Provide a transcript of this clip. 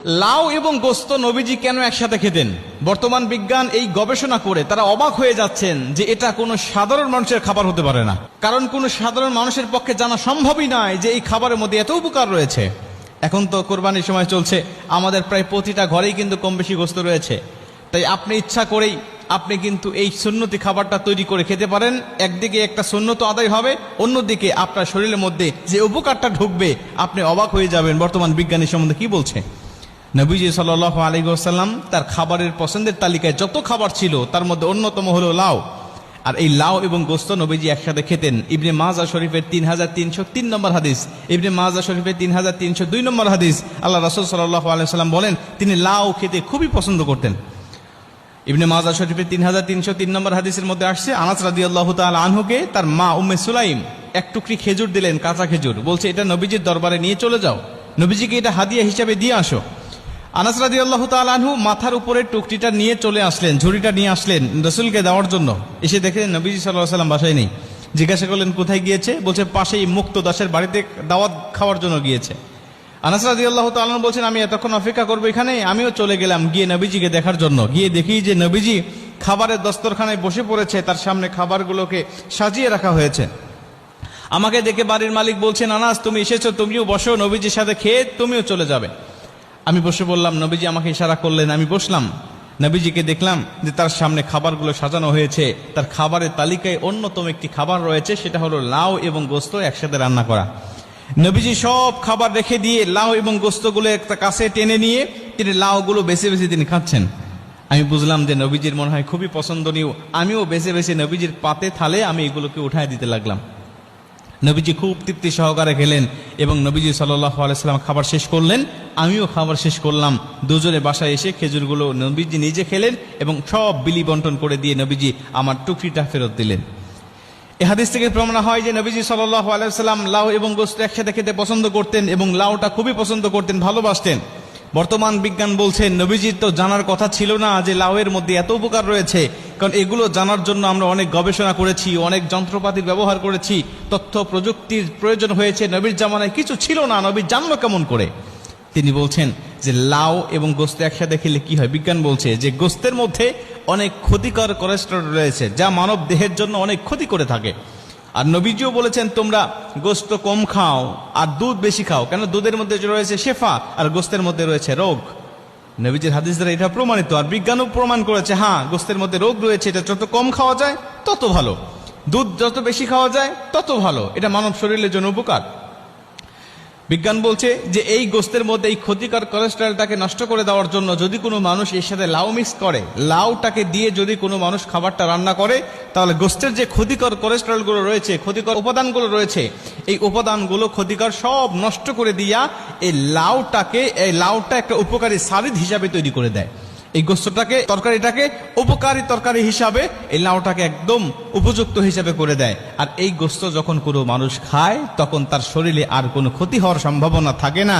লাউ এবং গোস্ত নবীজি কেন একসাথে খেতেন? বর্তমান বিজ্ঞান এই গবেষণা করে তারা অবাক হয়ে যাচ্ছেন যে এটা কোনো সাধারণ মানুষের খাবার হতে পারে না। কারণ কোনো সাধারণ মানুষের পক্ষে জানা সম্ভবই নয় যে এই খাবারের মধ্যে এত উপকার রয়েছে। এখন তো কোরবানির সময় চলছে, আমাদের প্রায় প্রতিটা ঘরেই কিন্তু কম বেশি গোস্ত রয়েছে। তাই আপনি ইচ্ছা করেই আপনি কিন্তু এই সুন্নতি খাবারটা তৈরি করে খেতে পারেন। একদিকে একটা সুন্নত আদায় হবে, অন্যদিকে আপনার শরীরের মধ্যে যে উপকারটা ঢুকবে আপনি অবাক হয়ে যাবেন বর্তমান বিজ্ঞানী সম্বন্ধে কি বলছে। নবীজি সাল্লাল্লাহু আলাইহি ওয়াসাল্লাম তার খাবারের পছন্দের তালিকায় যত খাবার ছিল তার মধ্যে অন্যতম হলো লাউ। আর এই লাউ এবং গোস্ত নবীজি একসাথে খেতেন। ইবনে মাজা শরীফের 3303 নম্বর হাদিস, ইবনে মাজা শরীফের 3302 নম্বর হাদিস, আল্লাহ রাসূল সাল্লাল্লাহু আলাইহি ওয়াসাল্লাম বলেন তিনি লাউ খেতে খুবই পছন্দ করতেন। ইবনে মাজা শরীফের 3303 নম্বর হাদিসের মধ্যে আসছে, আনাস রাদিয়াল্লাহু তাআলা আনহুকে তার মা উম্মে সুলাইম এক টুকরি খেজুর দিলেন, কাঁচা খেজুর, বলছে এটা নবীজির দরবারে নিয়ে চলে যাও, নবীজিকে এটা হাদিয়া হিসাবে দিয়ে আসো। আনাস রাদিয়াল্লাহু তাআলা আনহু মাথার উপরে টুকরিটা নিয়ে চলে আসলেন, ঝুড়িটা নিয়ে আসলেন রাসূলকে দেওয়ার জন্য। এসে দেখে নবীজি সাল্লাল্লাহু আলাইহি ওয়াসাল্লাম বাসায় নেই। জিজ্ঞাসা করলেন কোথায় গিয়েছে? বলছে পাশেই মুক্ত দাসের বাড়িতে দাওয়াত খাওয়ার জন্য গিয়েছে। আনাস রাদিয়াল্লাহু তাআলা আনহু বলছেন আমি এতক্ষণ অপেক্ষা করবো এখানে, আমিও চলে গেলাম গিয়ে নবীজিকে দেখার জন্য। গিয়ে দেখি যে নবীজি খাবারের দস্তরখানায় বসে পড়েছে, তার সামনে খাবারগুলোকে সাজিয়ে রাখা হয়েছে। আমাকে দেখে বাড়ির মালিক বলছেন আনাস তুমি এসেছো, তুমিও বসো, নবীজির সাথে খেয়ে তুমিও চলে যাবে। আমি বসে বললাম, নবীজি আমাকে ইশারা করলেন, আমি বসলাম। নবীজিকে দেখলাম যে তার সামনে খাবারগুলো সাজানো হয়েছে, তার খাবারের তালিকায় অন্যতম একটি খাবার রয়েছে, সেটা হলো লাউ এবং গোস্ত একসাথে রান্না করা। নবীজি সব খাবার রেখে দিয়ে লাউ এবং গোস্তগুলো একটা কাছে টেনে নিয়ে তিনি লাউগুলো বেছে বেছে তিনি খাচ্ছেন। আমি বুঝলাম যে নবীজির মনে হয় খুবই পছন্দনীয়। আমিও বেছে বেছে নবীজির পাতে থালে আমি এগুলোকে উঠায় দিতে লাগলাম। নবীজি খুব তৃপ্তি সহকারে খেলেন এবং নবীজি সাল্লাল্লাহু আলাইহি ওয়াসাল্লাম খাবার শেষ করলেন, আমিও খাবার শেষ করলাম। দুজনে বাসায় এসে খেজুরগুলো নবীজি নিজে খেলেন এবং সব বিলি বন্টন করে দিয়ে নবীজি আমার টুকরিটা ফেরত দিলেন। এই হাদিস থেকে প্রমাণ হয় যে নবীজি সাল্লাল্লাহু আলাইহি ওয়াসাল্লাম লাউ এবং গোশত একসাথে খেতে পছন্দ করতেন এবং লাউটা খুবই পছন্দ করতেন, ভালোবাসতেন। বর্তমান বিজ্ঞান বলছেন নবীজির তো জানার কথা ছিল না যে লাউয়ের মধ্যে এত উপকার রয়েছে, কারণ এগুলো জানার জন্য আমরা অনেক গবেষণা করেছি, অনেক যন্ত্রপাতির ব্যবহার করেছি, তথ্য প্রযুক্তির প্রয়োজন হয়েছে। নবীর জামানায় কিছু ছিল না, নবী জানলো কেমন করে? তিনি বলছেন যে লাউ এবং গোস্ত একসাথে খেলে কি হয়। বিজ্ঞান বলছে যে গোস্তের মধ্যে অনেক ক্ষতিকর কোলেস্টেরল রয়েছে যা মানব দেহের জন্য অনেক ক্ষতি করে থাকে। আর নবীজিও বলেছেন তোমরা গোস্ত কম খাও আর দুধ বেশি খাও, কেন দুধের মধ্যে রয়েছে শেফা আর গোস্তের মধ্যে রয়েছে রোগ। নবীজির হাদিস দ্বারা এটা প্রমাণিত। আর বিজ্ঞানও প্রমাণ করেছে হ্যাঁ গোস্তের মধ্যে রোগ রয়েছে, এটা যত কম খাওয়া যায় তত ভালো, দুধ যত বেশি খাওয়া যায় তত ভালো, এটা মানব শরীরের জন্য উপকার। বিজ্ঞান বলছে যে এই গোস্তের মধ্যে এই ক্ষতিকর কোলেস্টেরলটাকে নষ্ট করে দেওয়ার জন্য যদি কোনো মানুষ এর সাথে লাউ মিক্স করে, লাউটাকে দিয়ে যদি কোনো মানুষ খাবারটা রান্না করে, তাহলে গোস্তের যে ক্ষতিকর কোলেস্টেরলগুলো রয়েছে, ক্ষতিকর উপাদানগুলো রয়েছে, এই উপাদানগুলো ক্ষতিকর সব নষ্ট করে দিয়া এই লাউটা একটা উপকারী সারিদ হিসাবে তৈরি করে দেয়। এই গোস্তটাকে তরকারিটাকে উপকারী তরকারি হিসাবে এই লাউটাকে একদম উপযুক্ত হিসাবে করে দেয়। আর এই গোস্ত যখন কোনো মানুষ খায় তখন তার শরীরে আর কোনো ক্ষতি হওয়ার সম্ভাবনা থাকে না,